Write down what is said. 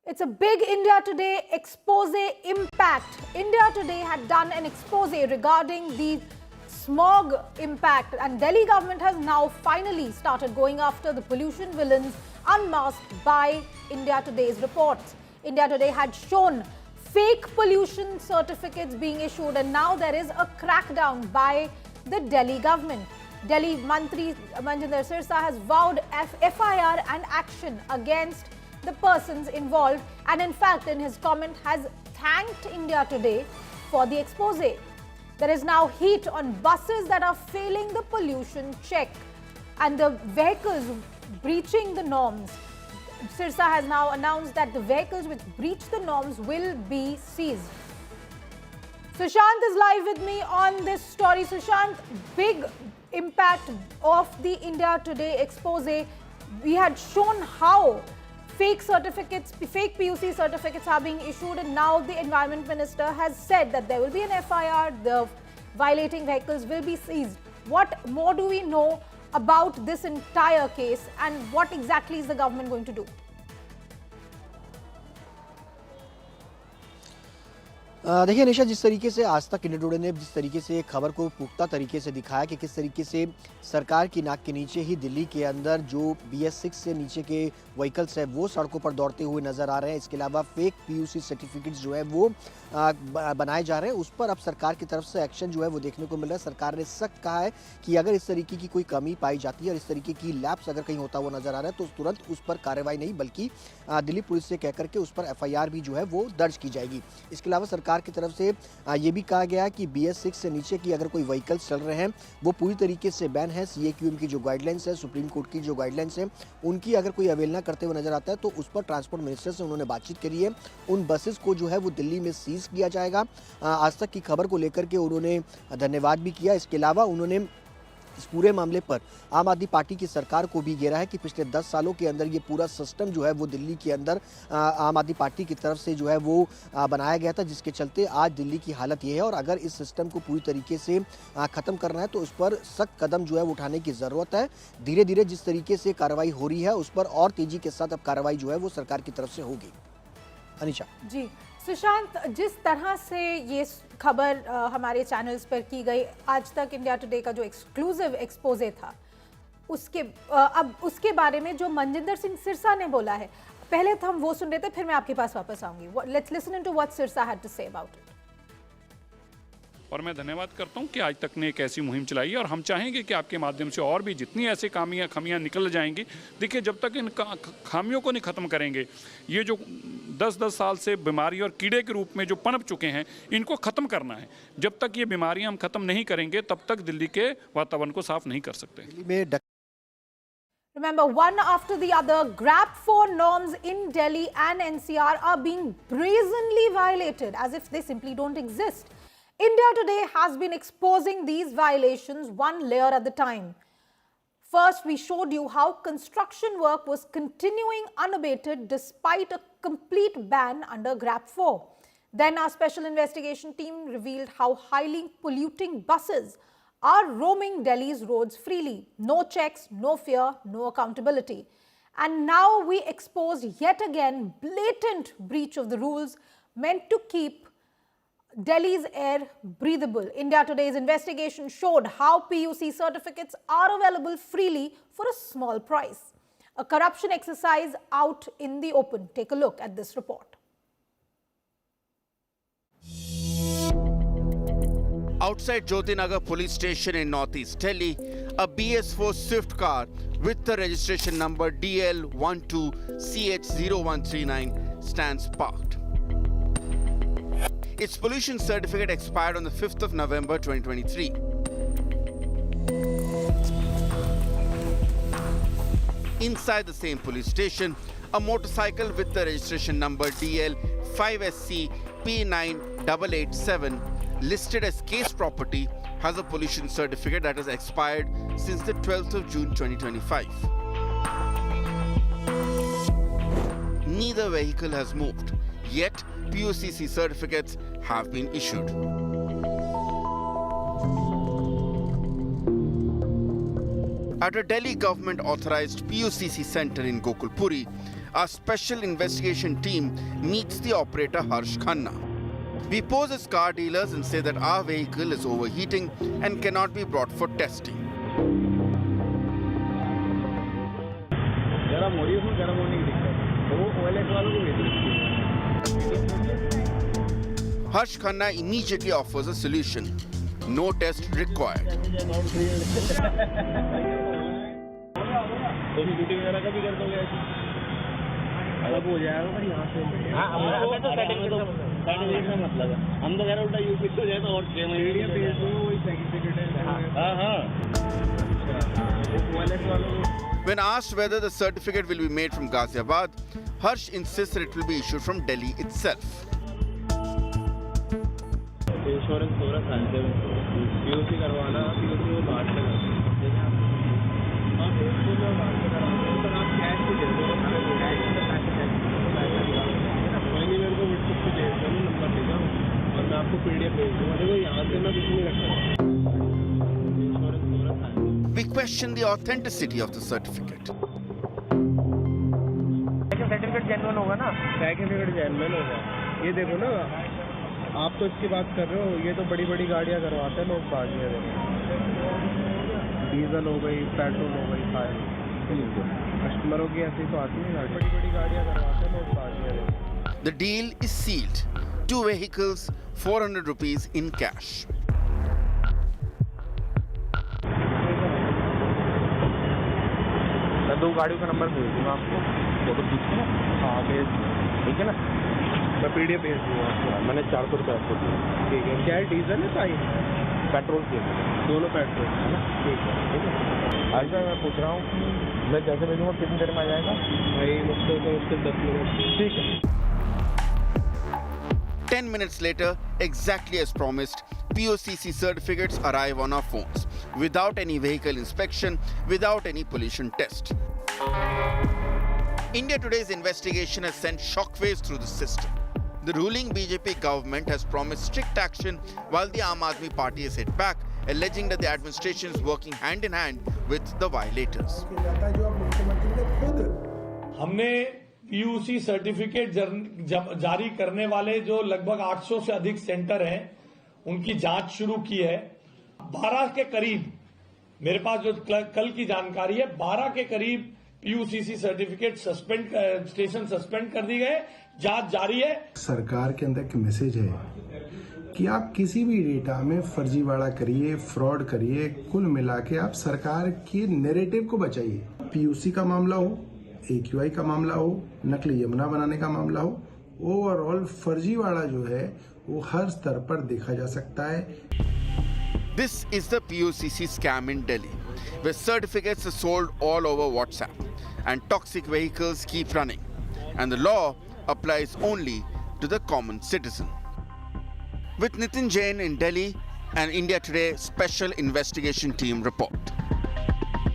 It's a big India Today expose impact. India Today had done an expose regarding the smog impact, and Delhi government has now finally started going after the pollution villains unmasked by India Today's reports. India Today had shown fake pollution certificates being issued, and now there is a crackdown by the Delhi government. Delhi Mantri Manjinder Sirsa has vowed FIR and action against the persons involved, and in fact in his comment has thanked India Today for the expose. There is now heat on buses that are failing the pollution check and the vehicles breaching the norms. Sirsa has now announced that the vehicles which breach the norms will be seized. Sushant is live with me on this story. Sushant, big impact of the India Today expose. We had shown how fake PUC certificates are being issued, and now the Environment Minister has said that there will be an FIR, the violating vehicles will be seized. What more do we know about this entire case, and what exactly is the government going to do? देखिए निशा, जिस तरीके से आज तक India today ने जिस तरीके से खबर को पुख्ता तरीके से दिखाया कि किस तरीके से सरकार की नाक के नीचे ही दिल्ली के अंदर जो BS6 से नीचे के व्हीकल्स है वो सड़कों पर दौड़ते हुए नजर आ रहे हैं। इसके अलावा फेक PUC सर्टिफिकेट्स जो है वो बनाए जा रहे हैं, उस पर अब सरकार की तरफ से एक्शन जो है वो देखने को मिल रहा है। सरकार ने सख्त कहा है कि अगर इस तरीके की कोई कमी पाई जाती है और इस तरीके की लैप्स अगर कहीं होता हुआ नजर आ रहा है तो तुरंत उस पर कार्रवाई नहीं बल्कि दिल्ली पुलिस से कहकर के उस पर FIR भी जो है वो दर्ज की जाएगी। इसके अलावा सरकार की तरफ से ये भी कहा गया कि BS6 से नीचे की अगर कोई व्हीकल्स चल रहे हैं वो पूरी तरीके से बैन है। CAQM की जो गाइडलाइंस है, सुप्रीम कोर्ट की जो गाइडलाइंस है, उनकी अगर कोई अवहेलना करते हुए नजर आता है तो उस पर ट्रांसपोर्ट मिनिस्टर से उन्होंने बातचीत करी है। उन बसेस को जो है वो दिल्ली में सीज किया जाएगा। आज तक की खबर को लेकर के उन्होंने धन्यवाद भी किया। इसके अलावा उन्होंने इस पूरे मामले पर आम आदमी पार्टी की सरकार को भी घेरा है कि पिछले 10 सालों के अंदर ये पूरा सिस्टम जो है वो दिल्ली के अंदर आम आदमी पार्टी की तरफ से जो है वो बनाया गया था, जिसके चलते आज दिल्ली की हालत ये है। और अगर इस सिस्टम को पूरी तरीके से ख़त्म करना है तो उस पर सख्त कदम जो है उठाने की ज़रूरत है। धीरे धीरे जिस तरीके से कार्रवाई हो रही है उस पर और तेज़ी के साथ अब कार्रवाई जो है वो सरकार की तरफ से होगी। अनिशा जी, सुशांत, जिस तरह से ये खबर हमारे चैनल्स पर की गई, आज तक इंडिया टुडे का जो एक्सक्लूसिव एक्सपोजे था अब उसके बारे में जो मनजिंदर सिंह सिरसा ने बोला है, पहले तो हम वो सुन रहे थे, फिर मैं आपके पास वापस आऊंगी। Let's listen into what Sirsa had to say about it. और मैं धन्यवाद करता हूं कि आज तक ने एक ऐसी मुहिम चलाई है और हम चाहेंगे कि आपके माध्यम से और भी जितनी ऐसी खमियां निकल जाएंगी। देखिए, जब तक इन खामियों को नहीं ख़त्म करेंगे, ये जो 10-10 साल से बीमारी और कीड़े के रूप में जो पनप चुके हैं, इनको ख़त्म करना है। जब तक ये बीमारियां हम ख़त्म नहीं करेंगे तब तक दिल्ली के वातावरण को साफ नहीं कर सकते। Remember, one after the other, GRAP-4 norms in Delhi and NCR are being brazenly violated as if they simply don't exist. India Today has been exposing these violations one layer at a time. First, we showed you how construction work was continuing unabated despite a complete ban under GRAP-4. Then our special investigation team revealed how highly polluting buses are roaming Delhi's roads freely. No checks, no fear, no accountability. And now we exposed yet again blatant breach of the rules meant to keep Delhi's air breathable. India Today's investigation showed how PUC certificates are available freely for a small price. A corruption exercise out in the open. Take a look at this report. Outside Jyotinagar police station in northeast Delhi, a BS4 Swift car with the registration number DL12CH0139 stands parked. Its pollution certificate expired on the 5th of November 2023. Inside the same police station, a motorcycle with the registration number DL5SC P9887 listed as case property has a pollution certificate that has expired since the 12th of June 2025. Neither vehicle has moved, yet PUCC certificates have been issued. At a Delhi government authorized PUCC center in Gokul Puri, our special investigation team meets the operator Harsh Khanna. We pose as car dealers and say that our vehicle is overheating and cannot be brought for testing. Harsh Khanna immediately offers a solution. No test required. When asked whether the certificate will be made from Ghaziabad, Harsh insists that it will be issued from Delhi itself. Insurance पूरा फैलते हैं PUC करवाना PUC वो बाहर से आप एक तो बाहर से कराते हैं पर आप कैश भी दे दो कोई नहीं मेरे को व्हाट्सएप पे भेज दो नंबर दे दो और मैं आपको पीडीएफ भेज दूंगा देखो यहाँ से मैं कुछ नहीं रखता इंश्योरेंस पूरा फैलते। We question the authenticity of the certificate. Certificate genuine होगा ना? सर्टिफिकेट जेन्युइन होगा। ये देखो ना आप तो इसकी बात कर रहे हो, ये तो बड़ी बड़ी गाड़ियां करवाते हैं लोग बाजियां डीजल हो गई पेट्रोल हो गई सारी कस्टमरों की ऐसी तो आती है गाड़ी बड़ी बड़ी गाड़ियां करवाते हैं लोग बाजियां। The deal is sealed. 2 vehicles, 400 rupees in cash. मैं 2 गाड़ियों का नंबर भेज दूंगा आपको, फोटो खींच के हाँ भेज, ठीक है ना? मैं पीडीएफ भेज दूंगा आपको। मैंने 400 रुपये आपको दिया, ठीक है? क्या है डीजल है साई पेट्रोल के दोनों पेट्रोल है ना? ठीक है आज मैं पूछ रहा हूँ मैं कैसे भेजूँगा, कितनी देर में आ जाएगा? भाई मुझसे 10 मिनट, ठीक है। 10 minutes later, exactly as promised, POCC certificates arrive on our phones without any vehicle inspection, without any pollution test. India Today's investigation has sent shockwaves through the system. The ruling BJP government has promised strict action while the Aam Aadmi Party has hit back, alleging that the administration is working hand in hand with the violators. हमने PUC certificate जारी करने वाले जो लगभग 800 से अधिक centre हैं उनकी जांच शुरू की है। 12 के करीब मेरे पास जो कल की जानकारी है 12 के करीब पीयूसीसी सर्टिफिकेट स्टेशन सस्पेंड कर दी गए, जांच जारी है। सरकार के अंदर एक मैसेज है कि आप किसी भी डेटा में फर्जीवाड़ा करिए, फ्रॉड करिए, कुल मिला के आप सरकार के नैरेटिव को बचाइए। पीयूसी का मामला हो, AQI का मामला हो, नकली यमुना बनाने का मामला हो, ओवरऑल फर्जीवाड़ा जो है वो हर स्तर पर देखा जा सकता है। This is the POCC scam in Delhi, where certificates are sold all over WhatsApp and toxic vehicles keep running, and the law applies only to the common citizen. With Nitin Jain in Delhi, an India Today special investigation team report.